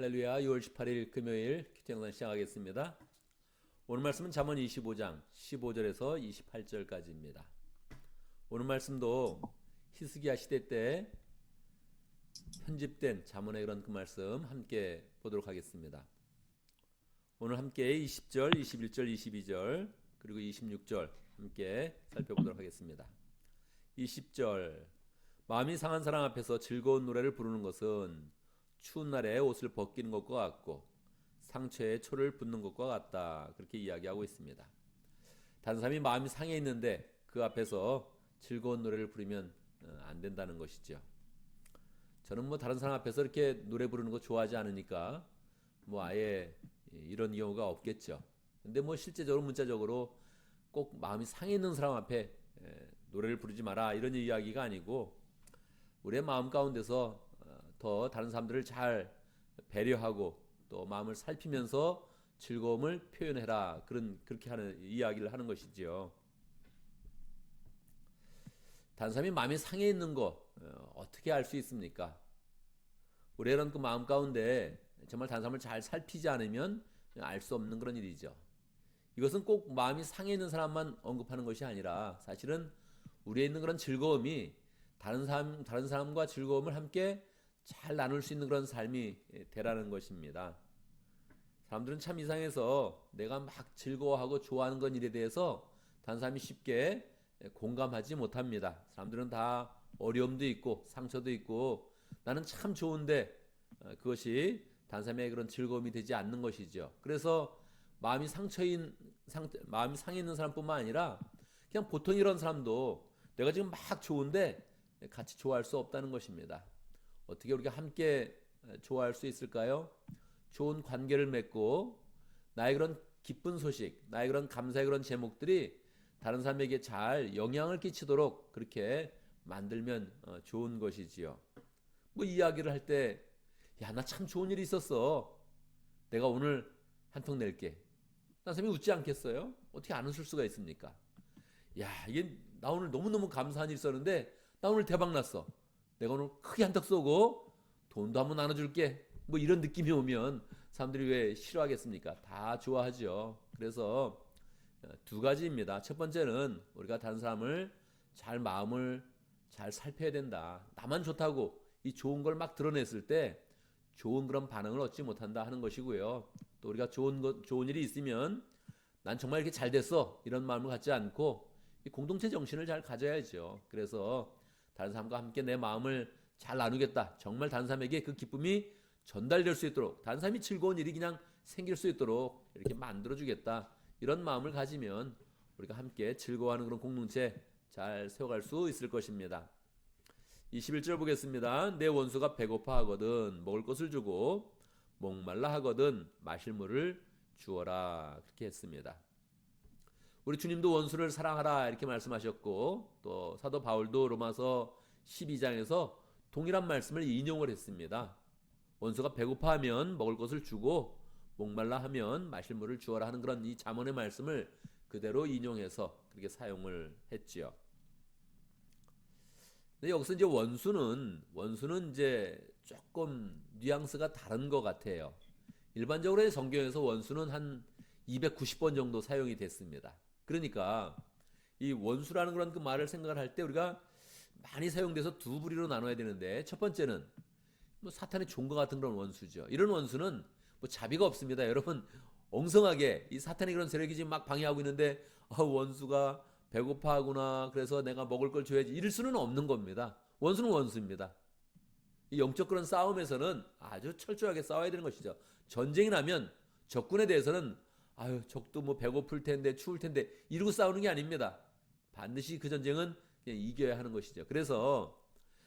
할렐루야. 6월 18일 금요일 큐티영상 시작하겠습니다. 오늘 말씀은 잠언 25장 15절에서 28절까지입니다. 오늘 말씀도 히스기야 시대 때 편집된 잠언의 그런 그 말씀 함께 보도록 하겠습니다. 오늘 함께 20절, 21절, 22절 그리고 26절 함께 살펴보도록 하겠습니다. 20절 마음이 상한 사람 앞에서 즐거운 노래를 부르는 것은 추운 날에 옷을 벗기는 것과 같고 상처에 초를 붓는 것과 같다. 그렇게 이야기하고 있습니다. 다른 사람이 마음이 상해 있는데 그 앞에서 즐거운 노래를 부르면 안 된다는 것이죠. 저는 다른 사람 앞에서 이렇게 노래 부르는 거 좋아하지 않으니까 아예 이런 경우가 없겠죠. 근데 실제적으로 문자적으로 꼭 마음이 상해 있는 사람 앞에 노래를 부르지 마라 이런 이야기가 아니고 우리의 마음 가운데서 더 다른 사람들을 잘 배려하고 또 마음을 살피면서 즐거움을 표현해라. 그렇게 하는 이야기를 하는 것이지요. 다른 사람이 마음이 상해 있는 거 어떻게 알 수 있습니까? 우리의 이런 그 마음 가운데 정말 다른 사람을 잘 살피지 않으면 알 수 없는 그런 일이죠. 이것은 꼭 마음이 상해 있는 사람만 언급하는 것이 아니라 사실은 우리에 있는 그런 즐거움이 다른 사람과 즐거움을 함께 잘 나눌 수 있는 그런 삶이 되라는 것입니다. 사람들은 참 이상해서 내가 막 즐거워하고 좋아하는 건 일에 대해서 다른 사람이 쉽게 공감하지 못합니다. 사람들은 다 어려움도 있고 상처도 있고 나는 참 좋은데 그것이 다른 사람의 그런 즐거움이 되지 않는 것이죠. 그래서 마음이 상해 있는 사람뿐만 아니라 그냥 보통 이런 사람도 내가 지금 막 좋은데 같이 좋아할 수 없다는 것입니다. 어떻게 우리가 함께 좋아할 수 있을까요? 좋은 관계를 맺고 나의 그런 기쁜 소식, 나의 그런 감사의 그런 제목들이 다른 사람에게 잘 영향을 끼치도록 그렇게 만들면 좋은 것이지요. 이야기를 할 때, 야, 나 참 좋은 일이 있었어. 내가 오늘 한 통 낼게. 다른 사람이 웃지 않겠어요? 어떻게 안 웃을 수가 있습니까? 야, 이게 나 오늘 너무너무 감사한 일이 있었는데 나 오늘 대박 났어. 내가 오늘 크게 한턱 쏘고 돈도 한번 나눠줄게. 이런 느낌이 오면 사람들이 왜 싫어하겠습니까? 다 좋아하죠. 그래서 두 가지입니다. 첫 번째는 우리가 다른 사람을 마음을 잘 살펴야 된다. 나만 좋다고 이 좋은 걸 막 드러냈을 때 좋은 그런 반응을 얻지 못한다 하는 것이고요. 또 우리가 좋은 일이 있으면 난 정말 이렇게 잘 됐어. 이런 마음을 갖지 않고 이 공동체 정신을 잘 가져야죠. 그래서 다른 사람과 함께 내 마음을 잘 나누겠다. 정말 다른 사람에게 그 기쁨이 전달될 수 있도록 다른 사람이 즐거운 일이 그냥 생길 수 있도록 이렇게 만들어주겠다. 이런 마음을 가지면 우리가 함께 즐거워하는 그런 공동체 잘 세워갈 수 있을 것입니다. 21절 보겠습니다. 내 원수가 배고파 하거든 먹을 것을 주고 목말라 하거든 마실 물을 주어라. 그렇게 했습니다. 우리 주님도 원수를 사랑하라 이렇게 말씀하셨고 또 사도 바울도 로마서 12장에서 동일한 말씀을 인용을 했습니다. 원수가 배고파하면 먹을 것을 주고 목말라 하면 마실 물을 주어라 하는 그런 이 잠언의 말씀을 그대로 인용해서 그렇게 사용을 했지요. 근데 여기서 이제 원수는 이제 조금 뉘앙스가 다른 것 같아요. 일반적으로 성경에서 원수는 한 290번 정도 사용이 됐습니다. 그러니까 이 원수라는 그런 그 말을 생각을 할 때 우리가 많이 사용돼서 두 부류로 나눠야 되는데 첫 번째는 사탄의 종과 같은 그런 원수죠. 이런 원수는 자비가 없습니다. 여러분 엉성하게 이 사탄의 그런 세력이 지금 막 방해하고 있는데 원수가 배고파하구나 그래서 내가 먹을 걸 줘야지 이럴 수는 없는 겁니다. 원수는 원수입니다. 이 영적 그런 싸움에서는 아주 철저하게 싸워야 되는 것이죠. 전쟁이 나면 적군에 대해서는 적도 배고플 텐데 추울 텐데 이러고 싸우는 게 아닙니다. 반드시 그 전쟁은 그냥 이겨야 하는 것이죠. 그래서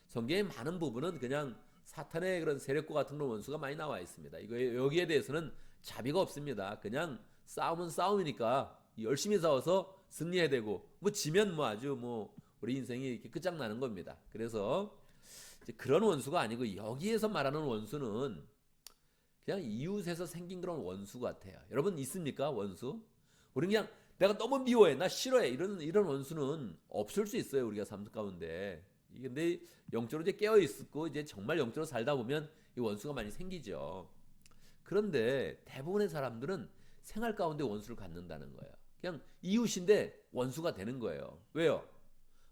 성경의 많은 부분은 그냥 사탄의 그런 세력과 같은 그런 원수가 많이 나와 있습니다. 여기에 대해서는 자비가 없습니다. 그냥 싸움은 싸움이니까 열심히 싸워서 승리해야 되고 지면 아주 우리 인생이 이렇게 끝장나는 겁니다. 그래서 이제 그런 원수가 아니고 여기에서 말하는 원수는 그냥 이웃에서 생긴 그런 원수 같아요. 여러분 있습니까? 원수? 우리는 그냥 내가 너무 미워해, 나 싫어해 이런 원수는 없을 수 있어요. 우리가 삶 가운데. 근데 영적으로 이제 깨어 있고 이제 정말 영적으로 살다 보면 이 원수가 많이 생기죠. 그런데 대부분의 사람들은 생활 가운데 원수를 갖는다는 거예요. 그냥 이웃인데 원수가 되는 거예요. 왜요?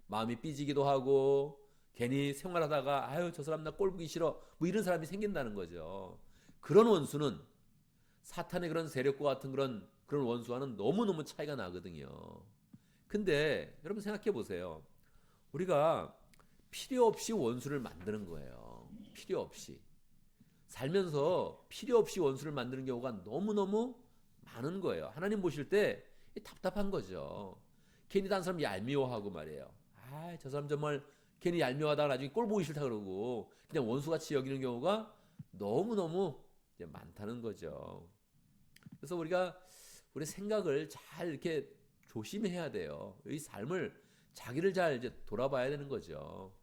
마음이 삐지기도 하고 괜히 생활하다가 아유 저 사람 나 꼴 보기 싫어 뭐 이런 사람이 생긴다는 거죠. 그런 원수는 사탄의 그런 세력과 같은 그런 원수와는 너무너무 차이가 나거든요. 근데 여러분 생각해 보세요. 우리가 필요 없이 원수를 만드는 거예요. 필요 없이. 살면서 필요 없이 원수를 만드는 경우가 너무너무 많은 거예요. 하나님 보실 때 답답한 거죠. 괜히 다른 사람 얄미워하고 말이에요. 아, 저 사람 정말 괜히 얄미워하다가 나중에 꼴 보기 싫다 그러고 그냥 원수같이 여기는 경우가 너무너무 많다는 거죠. 그래서 우리가 우리 생각을 잘 이렇게 조심해야 돼요. 이 삶을 자기를 잘 이제 돌아봐야 되는 거죠.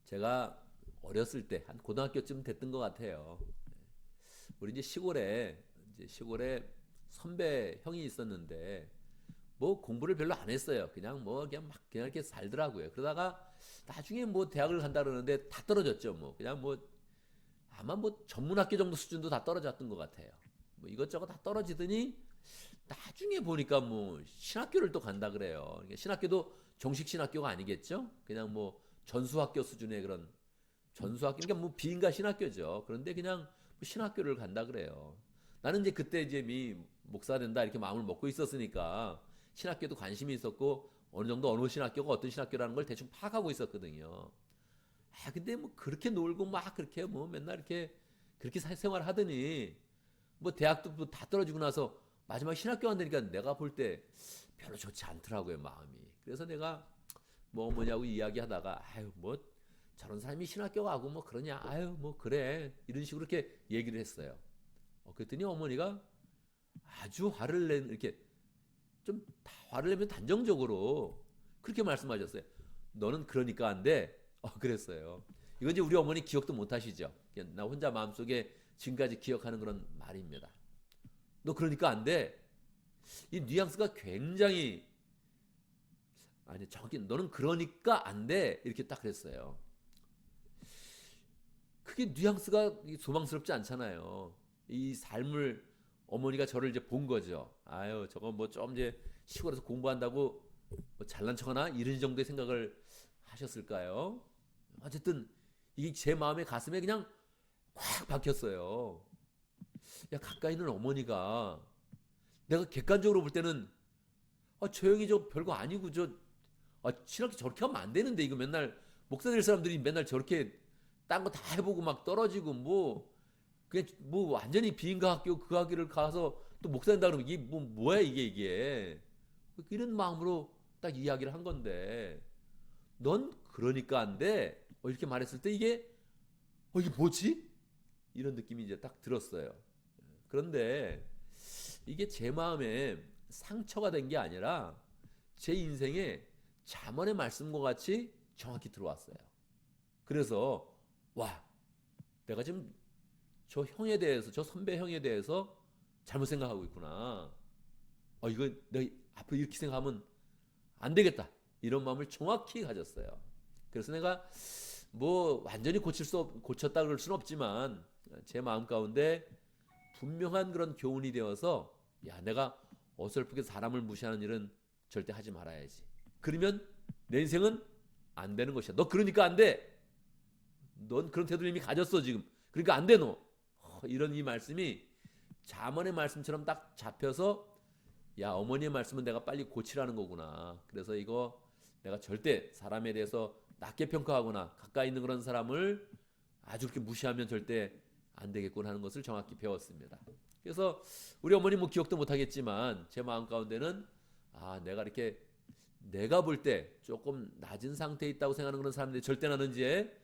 제가 어렸을 때 한 고등학교쯤 됐던 것 같아요. 우리 이제 시골에 선배 형이 있었는데 뭐 공부를 별로 안 했어요. 그냥 이렇게 살더라고요. 그러다가 나중에 뭐 대학을 간다 그러는데 다 떨어졌죠. 뭐 그냥 뭐 아마 뭐 전문학교 정도 수준도 다 떨어졌던 것 같아요. 뭐 이것저것 다 떨어지더니 나중에 보니까 뭐 신학교를 또 간다 그래요. 그러니까 신학교도 정식 신학교가 아니겠죠? 그냥 뭐 전수학교 수준의 그런 전수학교, 그러니까 뭐 비인가 신학교죠. 그런데 그냥 뭐 신학교를 간다 그래요. 나는 이제 그때 이제 목사 된다 이렇게 마음을 먹고 있었으니까 신학교도 관심이 있었고 어느 정도 어느 신학교가 어떤 신학교라는 걸 대충 파악하고 있었거든요. 아 근데 뭐 그렇게 놀고 막 그렇게 뭐 맨날 이렇게 그렇게 생활 하더니 뭐 대학도 뭐다 떨어지고 나서 마지막 신학교 간다니까 내가 볼 때 별로 좋지 않더라고요 마음이. 그래서 내가 뭐 뭐냐고 이야기하다가 아유 뭐 저런 사람이 신학교 가고 뭐 그러냐 아유 뭐 그래 이런 식으로 이렇게 얘기를 했어요. 그랬더니 어머니가 아주 화를 낸 이렇게 좀 화를 내면 단정적으로 그렇게 말씀하셨어요. 너는 그러니까 안 돼. 그랬어요. 이건 이제 우리 어머니 기억도 못 하시죠. 그냥 나 혼자 마음속에 지금까지 기억하는 그런 말입니다. 너 그러니까 안 돼. 이 뉘앙스가 굉장히 아니 저기 너는 그러니까 안 돼. 이렇게 딱 그랬어요. 그게 뉘앙스가 소망스럽지 않잖아요. 이 삶을 어머니가 저를 이제 본 거죠. 아유 저거 뭐 좀 이제 시골에서 공부한다고 뭐 잘난 척하나 이런 정도의 생각을 하셨을까요? 어쨌든 이게 제 마음의 가슴에 그냥 꽉 박혔어요. 야 가까이 있는 어머니가 내가 객관적으로 볼 때는 저 형이 저 별거 아니고 신학교 저렇게 하면 안 되는데 이거 맨날 목사 될 사람들이 맨날 저렇게 딴 거 다 해보고 막 떨어지고 뭐 그냥 뭐 완전히 비인가 학교 그 학교를 가서 또 목사 된다 그러면 이게 뭐야 이게 이런 마음으로 딱 이야기를 한 건데 넌 그러니까 안 돼. 이렇게 말했을 때 이게 뭐지? 이런 느낌이 이제 딱 들었어요. 그런데 이게 제 마음에 상처가 된 게 아니라 제 인생에 잠언의 말씀과 같이 정확히 들어왔어요. 그래서 와, 내가 지금 저 형에 대해서 저 선배 형에 대해서 잘못 생각하고 있구나. 이거 내가 앞으로 이렇게 생각하면 안 되겠다. 이런 마음을 정확히 가졌어요. 그래서 내가 뭐 완전히 고쳤다 그럴 수는 없지만 제 마음 가운데 분명한 그런 교훈이 되어서 야 내가 어설프게 사람을 무시하는 일은 절대 하지 말아야지. 그러면 내 인생은 안 되는 것이야. 너 그러니까 안 돼. 넌 그런 태도를 이미 가졌어 지금. 그러니까 안 돼 너. 이런 이 말씀이 잠언의 말씀처럼 딱 잡혀서 야 어머니의 말씀은 내가 빨리 고치라는 거구나. 그래서 이거 내가 절대 사람에 대해서 낮게 평가하거나 가까이 있는 그런 사람을 아주 그렇게 무시하면 절대 안 되겠구나 하는 것을 정확히 배웠습니다. 그래서 우리 어머니 뭐 기억도 못 하겠지만 제 마음 가운데는 내가 이렇게 내가 볼 때 조금 낮은 상태에 있다고 생각하는 그런 사람들이 절대 나는 이제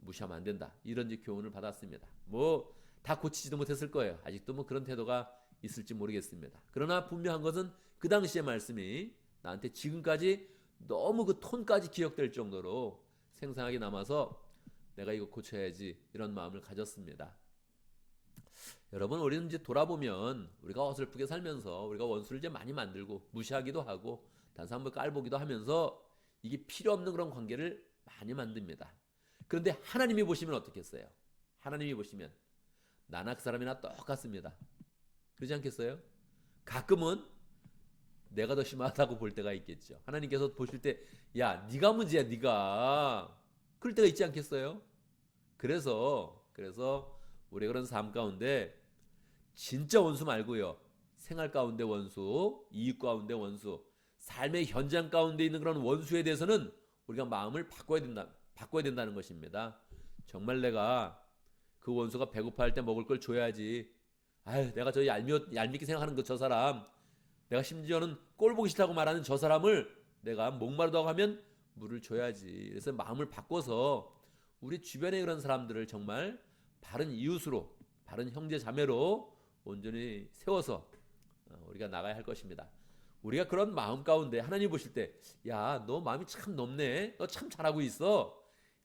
무시하면 안 된다. 이런 이제 교훈을 받았습니다. 뭐 다 고치지도 못했을 거예요. 아직도 뭐 그런 태도가 있을지 모르겠습니다. 그러나 분명한 것은 그 당시의 말씀이 나한테 지금까지 너무 그 톤까지 기억될 정도로 생생하게 남아서 내가 이거 고쳐야지 이런 마음을 가졌습니다. 여러분 우리는 이제 돌아보면 우리가 어설프게 살면서 우리가 원수를 이제 많이 만들고 무시하기도 하고 다른 사람을 깔보기도 하면서 이게 필요 없는 그런 관계를 많이 만듭니다. 그런데 하나님이 보시면 어떻겠어요? 하나님이 보시면 나나 그 사람이나 똑같습니다. 그렇지 않겠어요? 가끔은 내가 더 심하다고 볼 때가 있겠죠. 하나님께서 보실 때, 야, 네가 문제야, 네가. 그럴 때가 있지 않겠어요? 그래서 우리 그런 삶 가운데 진짜 원수 말고요. 생활 가운데 원수, 이익 가운데 원수, 삶의 현장 가운데 있는 그런 원수에 대해서는 우리가 마음을 바꿔야 된다는 것입니다. 정말 내가 그 원수가 배고파할 때 먹을 걸 줘야지. 아유, 내가 저 얄밉게 생각하는 저 사람, 내가 심지어는 꼴 보기 싫다고 말하는 저 사람을 내가 목마르다고 하면 물을 줘야지. 그래서 마음을 바꿔서 우리 주변에 그런 사람들을 정말 바른 이웃으로, 바른 형제 자매로 온전히 세워서 우리가 나가야 할 것입니다. 우리가 그런 마음 가운데 하나님 보실 때, 야, 너 마음이 참 높네. 너 참 잘하고 있어.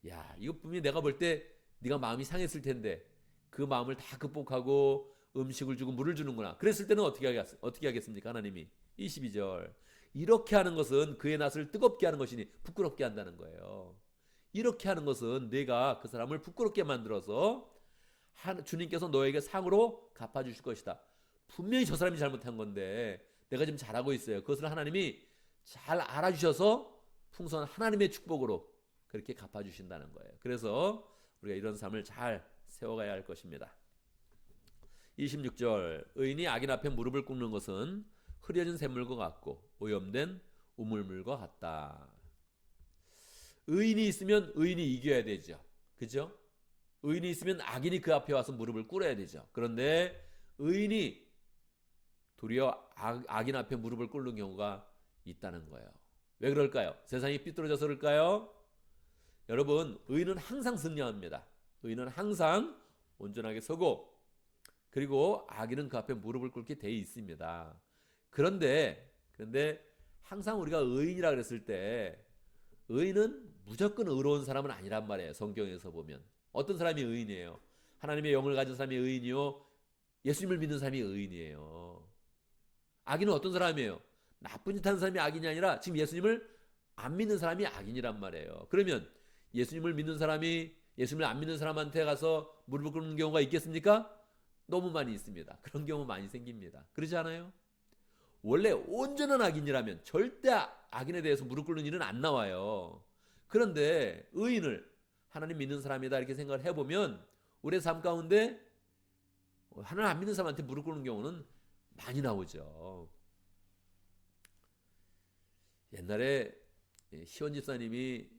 야, 이거 분명히 내가 볼 때 네가 마음이 상했을 텐데 그 마음을 다 극복하고 음식을 주고 물을 주는구나. 그랬을 때는 어떻게 하겠습니까? 하나님이 22절, 이렇게 하는 것은 그의 낯을 뜨겁게 하는 것이니 부끄럽게 한다는 거예요. 이렇게 하는 것은 내가 그 사람을 부끄럽게 만들어서 주님께서 너에게 상으로 갚아주실 것이다. 분명히 저 사람이 잘못한 건데 내가 지금 잘하고 있어요. 그것을 하나님이 잘 알아주셔서 풍성한 하나님의 축복으로 그렇게 갚아주신다는 거예요. 그래서 우리가 이런 삶을 잘 세워가야 할 것입니다. 26절, 의인이 악인 앞에 무릎을 꿇는 것은 흐려진 샘물과 같고 오염된 우물물과 같다. 의인이 있으면 의인이 이겨야 되죠. 그죠? 의인이 있으면 악인이 그 앞에 와서 무릎을 꿇어야 되죠. 그런데 의인이 도리어 악인 앞에 무릎을 꿇는 경우가 있다는 거예요. 왜 그럴까요? 세상이 삐뚤어져서 그럴까요? 여러분, 의인은 항상 승리합니다. 의인은 항상 온전하게 서고, 그리고 악인은 그 앞에 무릎을 꿇게 돼 있습니다. 그런데 항상 우리가 의인이라 그랬을 때 의인은 무조건 의로운 사람은 아니란 말이에요. 성경에서 보면 어떤 사람이 의인이에요? 하나님의 영을 가진 사람이 의인이요, 예수님을 믿는 사람이 의인이에요. 악인은 어떤 사람이에요? 나쁜 짓 하는 사람이 악인이 아니라 지금 예수님을 안 믿는 사람이 악인이란 말이에요. 그러면 예수님을 믿는 사람이 예수님을 안 믿는 사람한테 가서 무릎을 꿇는 경우가 있겠습니까? 너무 많이 있습니다. 그런 경우 많이 생깁니다. 그렇지 않아요? 원래 온전한 악인이라면 절대 악인에 대해서 무릎 꿇는 일은 안 나와요. 그런데 의인을 하나님 믿는 사람이다 이렇게 생각을 해보면 우리의 삶 가운데 하나님 안 믿는 사람한테 무릎 꿇는 경우는 많이 나오죠. 옛날에 시원 집사님이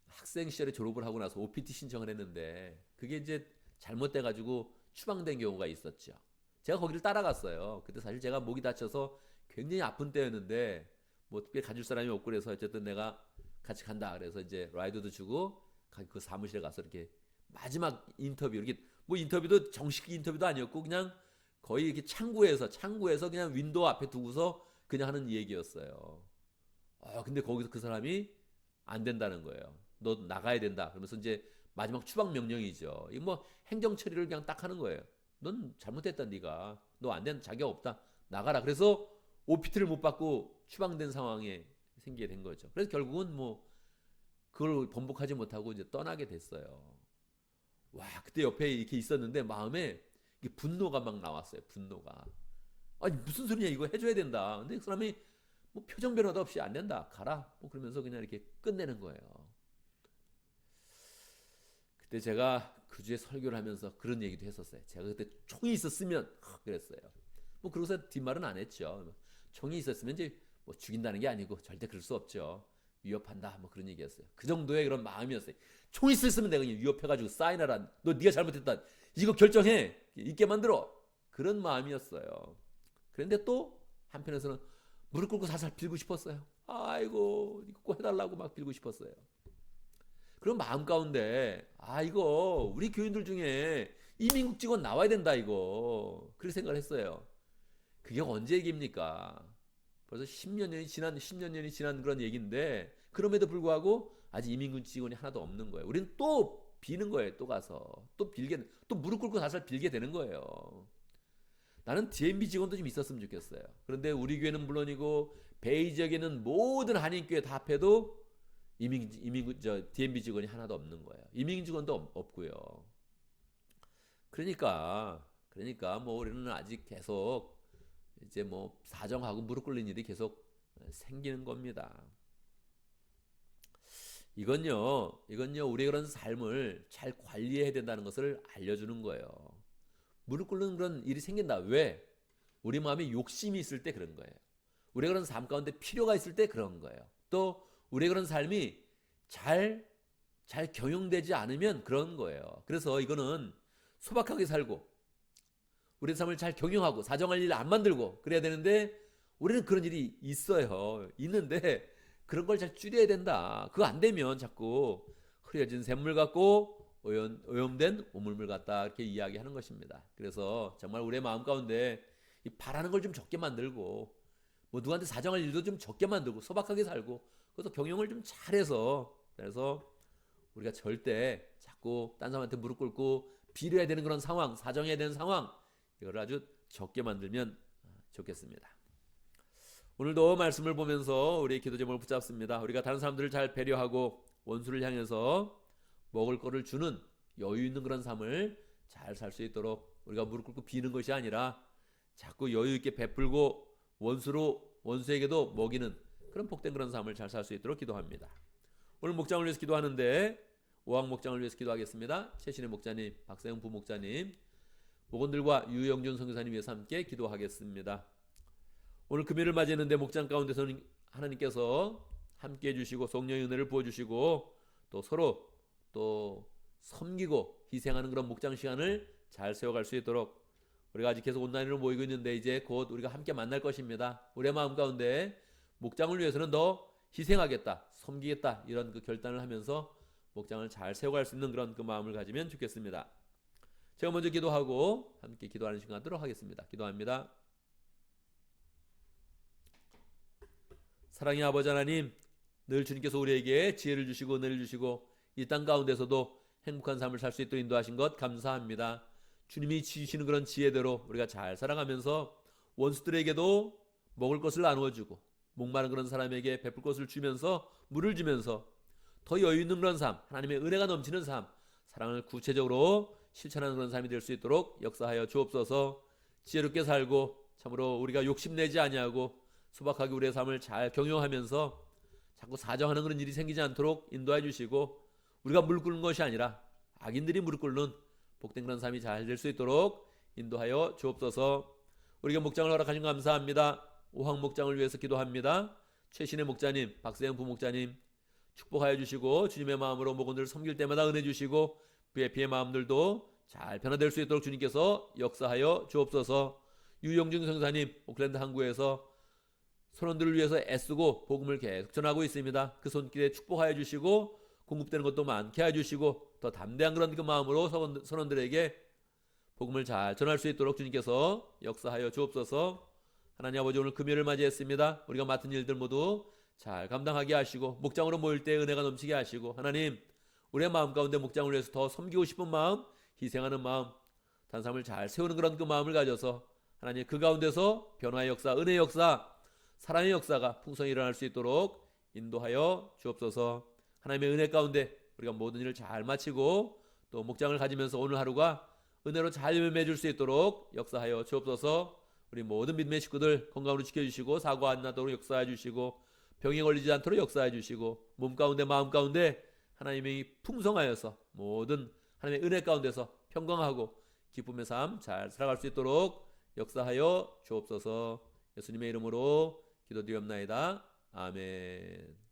학생 시절에 졸업을 하고 나서 OPT 신청을 했는데 그게 이제 잘못돼가지고 추방된 경우가 있었죠. 제가 거기를 따라갔어요. 그때 사실 제가 목이 다쳐서 굉장히 아픈 때였는데 뭐 특별히 가줄 사람이 없고 그래서 어쨌든 내가 같이 간다. 그래서 이제 라이드도 주고 그 사무실에 가서 이렇게 마지막 인터뷰, 이렇게 뭐 인터뷰도 정식 인터뷰도 아니었고 그냥 거의 이렇게 창구에서 그냥 윈도우 앞에 두고서 그냥 하는 얘기였어요. 근데 거기서 그 사람이 안 된다는 거예요. 너 나가야 된다. 그러면서 이제 마지막 추방 명령이죠. 이거 뭐 행정 처리를 그냥 딱 하는 거예요. 넌 잘못했다, 네가. 너 안 된 자격 없다. 나가라. 그래서 OPT를 못 받고 추방된 상황에 생기게 된 거죠. 그래서 결국은 뭐 그걸 번복하지 못하고 이제 떠나게 됐어요. 와, 그때 옆에 이렇게 있었는데 마음에 분노가 막 나왔어요. 분노가. 아니 무슨 소리냐, 이거 해줘야 된다. 근데 그 사람이 뭐 표정 변화도 없이 안 된다, 가라. 뭐 그러면서 그냥 이렇게 끝내는 거예요. 그때 제가 그 주에 설교를 하면서 그런 얘기도 했었어요. 제가 그때 총이 있었으면 그랬어요. 뭐 그러고서 뒷말은 안 했죠. 총이 있었으면 이제 뭐 죽인다는 게 아니고 절대 그럴 수 없죠. 위협한다, 뭐 그런 얘기였어요. 그 정도의 그런 마음이었어요. 총이 있었으면 내가 그냥 위협해가지고 사인하라. 너 네가 잘못했다. 이거 결정해. 있게 만들어. 그런 마음이었어요. 그런데 또 한편에서는 무릎 꿇고 살살 빌고 싶었어요. 아이고 이거 꼭 해달라고 막 빌고 싶었어요. 그런 마음 가운데 이거 우리 교인들 중에 이민국 직원 나와야 된다, 이거 그렇게 생각을 했어요. 그게 언제 얘기입니까? 벌써 10년 년이 지난 그런 얘기인데 그럼에도 불구하고 아직 이민국 직원이 하나도 없는 거예요. 우리는 또 비는 거예요. 또 가서 또 무릎 꿇고 살살 빌게 되는 거예요. 나는 DMB 직원도 좀 있었으면 좋겠어요. 그런데 우리 교회는 물론이고 베이 지역에는 모든 한인교회 다 합해도 DMB 직원이 하나도 없는 거예요. 이민 직원도 없고요. 그러니까 뭐 우리는 아직 계속 이제 뭐 사정하고 무릎 꿇는 일이 계속 생기는 겁니다. 이건요 우리의 그런 삶을 잘 관리해야 된다는 것을 알려주는 거예요. 무릎 꿇는 그런 일이 생긴다. 왜? 우리 마음에 욕심이 있을 때 그런 거예요. 우리의 그런 삶 가운데 필요가 있을 때 그런 거예요. 또 우리의 그런 삶이 잘 경영되지 않으면 그런 거예요. 그래서 이거는 소박하게 살고 우리의 삶을 잘 경영하고 사정할 일을 안 만들고 그래야 되는데 우리는 그런 일이 있어요. 있는데 그런 걸 잘 줄여야 된다. 그거 안 되면 자꾸 흐려진 샘물 같고 오염된 오물물 같다 이렇게 이야기하는 것입니다. 그래서 정말 우리의 마음 가운데 이 바라는 걸 좀 적게 만들고 뭐 누구한테 사정할 일도 좀 적게 만들고 소박하게 살고 그래서 경영을 좀 잘해서 그래서 우리가 절대 자꾸 딴 사람한테 무릎 꿇고 빌어야 되는 그런 상황, 사정해야 되는 상황 이걸 아주 적게 만들면 좋겠습니다. 오늘도 말씀을 보면서 우리의 기도 제목을 붙잡습니다. 우리가 다른 사람들을 잘 배려하고 원수를 향해서 먹을 거를 주는 여유 있는 그런 삶을 잘 살 수 있도록 우리가 무릎 꿇고 비는 것이 아니라 자꾸 여유 있게 베풀고 원수에게도 먹이는 그런 복된 그런 삶을 잘 살 수 있도록 기도합니다. 오늘 목장을 위해서 기도하는데 오학 목장을 위해서 기도하겠습니다. 최신의 목자님, 박세영 부목자님, 목원들과 유영준 선교사님 위해서 함께 기도하겠습니다. 오늘 금요일을 맞이했는데 목장 가운데서는 하나님께서 함께 해주시고 성령의 은혜를 부어주시고 또 서로 또 섬기고 희생하는 그런 목장 시간을 잘 세워갈 수 있도록 우리가 아직 계속 온라인으로 모이고 있는데 이제 곧 우리가 함께 만날 것입니다. 우리의 마음 가운데 목장을 위해서는 더 희생하겠다, 섬기겠다 이런 그 결단을 하면서 목장을 잘 세워갈 수 있는 그런 그 마음을 가지면 좋겠습니다. 제가 먼저 기도하고 함께 기도하는 시간 갖도록 하겠습니다. 기도합니다. 사랑의 아버지 하나님, 늘 주님께서 우리에게 지혜를 주시고 은혜를 주시고 이 땅 가운데서도 행복한 삶을 살 수 있도록 인도하신 것 감사합니다. 주님이 주시는 그런 지혜대로 우리가 잘 살아가면서 원수들에게도 먹을 것을 나누어주고 목마른 그런 사람에게 베풀 것을 주면서 물을 주면서 더 여유 있는 그런 삶, 하나님의 은혜가 넘치는 삶, 사랑을 구체적으로 실천하는 그런 삶이 될 수 있도록 역사하여 주옵소서. 지혜롭게 살고 참으로 우리가 욕심내지 아니하고 소박하게 우리의 삶을 잘 경영하면서 자꾸 사정하는 그런 일이 생기지 않도록 인도해 주시고 우리가 무릎 꿇는 것이 아니라 악인들이 무릎 꿇는 복된 그런 삶이 잘 될 수 있도록 인도하여 주옵소서. 우리가 목장을 허락하신 감사합니다. 오학 목장을 위해서 기도합니다. 최신의 목자님, 박세영 부목자님 축복하여 주시고 주님의 마음으로 목원들을 섬길 때마다 은혜 주시고 VIP의 마음들도 잘 변화될 수 있도록 주님께서 역사하여 주옵소서. 유영중 선교사님 오클랜드 항구에서 선원들을 위해서 애쓰고 복음을 계속 전하고 있습니다. 그 손길에 축복하여 주시고 공급되는 것도 많게 해주시고 더 담대한 그런 그 마음으로 선원들에게 복음을 잘 전할 수 있도록 주님께서 역사하여 주옵소서. 하나님 아버지 오늘 금요일을 맞이했습니다. 우리가 맡은 일들 모두 잘 감당하게 하시고 목장으로 모일 때 은혜가 넘치게 하시고 하나님 우리의 마음 가운데 목장을 위해서 더 섬기고 싶은 마음, 희생하는 마음, 단삶을 잘 세우는 그런 그 마음을 가져서 하나님 그 가운데서 변화의 역사, 은혜의 역사, 사랑의 역사가 풍성히 일어날 수 있도록 인도하여 주옵소서. 하나님의 은혜 가운데 우리가 모든 일을 잘 마치고 또 목장을 가지면서 오늘 하루가 은혜로 잘 맺을 수 있도록 역사하여 주옵소서. 우리 모든 믿음의 식구들 건강으로 지켜주시고 사고 안 나도록 역사해 주시고 병에 걸리지 않도록 역사해 주시고 몸 가운데 마음 가운데 하나님이 풍성하여서 모든 하나님의 은혜 가운데서 평강하고 기쁨의 삶 잘 살아갈 수 있도록 역사하여 주옵소서. 예수님의 이름으로 기도드리옵나이다. 아멘.